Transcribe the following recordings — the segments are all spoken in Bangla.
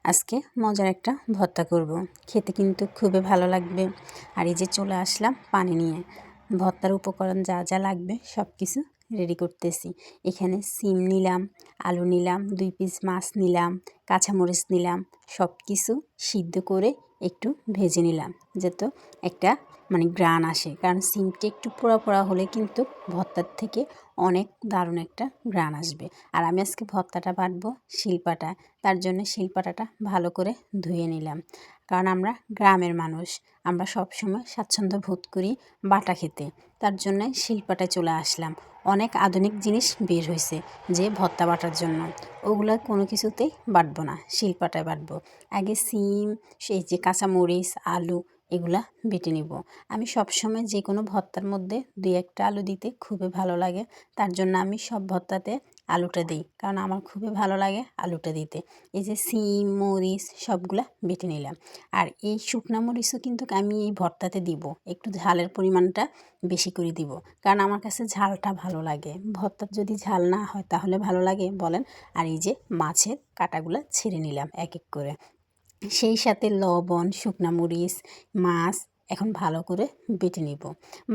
আজকে মজার একটা ভর্তা করব। খেতে কিন্তু খুবই ভালো লাগবে। আর এই যে চলে আসলাম পানি নিয়ে। ভর্তার উপকরণ যা যা লাগবে সব কিছু রেডি করতেছি। এখানে সিম নিলাম, আলু নিলাম, 2 পিস মাছ নিলাম, কাঁচামরিচ নিলাম, সব কিছু সিদ্ধ করে একটু ভেজে নিলাম যাতে একটা গ্রান আসে। কারণ সিমটা একটু পোড়া পোড়া হলে কিন্তু ভর্তার থেকে অনেক দারুণ একটা গ্রান আসবে। আর আমি আজকে ভর্তাটা বাটবো শিলপাটায়। তার জন্য শিলপাটাটা ভালো করে ধুয়ে নিলাম। কারণ আমরা গ্রামের মানুষ, আমরা সবসময় স্বাচ্ছন্দ্য বোধ করি বাটা খেতে। তার জন্য শিলপাটায় চলে আসলাম। অনেক আধুনিক জিনিস বের হয়েছে যে ভর্তা বাটার জন্য, ওগুলো কোনো কিছুতেই বাটবো না, শিলপাটায় বাটবো। আগে সিম, সেই যে কাঁচামরিচ, আলু এগুলা বেটে নিব। আমি সবসময় যে কোনো ভর্তার মধ্যে 2-1টা আলু দিতে খুবই ভালো লাগে। তার জন্য আমি সব ভর্তাতে আলুটা দিই, কারণ আমার খুবই ভালো লাগে আলুটা দিতে। এই যে সিম, মরিচ সবগুলা বেটে নিলাম। আর এই শুকনা মরিচও কিন্তু আমি এই ভর্তাতে দিব, একটু ঝালের পরিমাণটা বেশি করে দিব, কারণ আমার কাছে ঝালটা ভালো লাগে। ভর্তার যদি ঝাল না হয় তাহলে ভালো লাগে বলেন? আর এই যে মাছের কাঁটাগুলা ছেড়ে নিলাম এক এক করে, সেই সাথে লবণ, শুকনা মরিচ, মাছ এখন ভালো করে বেটে নিব।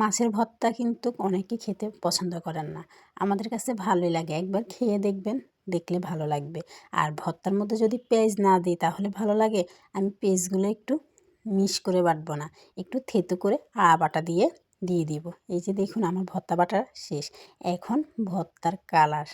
মাছের ভর্তা কিন্তু অনেকে খেতে পছন্দ করেন না, আমাদের কাছে ভালোই লাগে। একবার খেয়ে দেখবেন, দেখলে ভালো লাগবে। আর ভর্তার মধ্যে যদি পেঁয়াজ না দিই তাহলে ভালো লাগে। আমি পেঁয়াজগুলো একটু মিশ করে বাটবো না, একটু থেতো করে আড়া বাটা দিয়ে দিব। এই যে দেখুন আমার ভর্তা বাটা শেষ। এখন ভর্তার কালার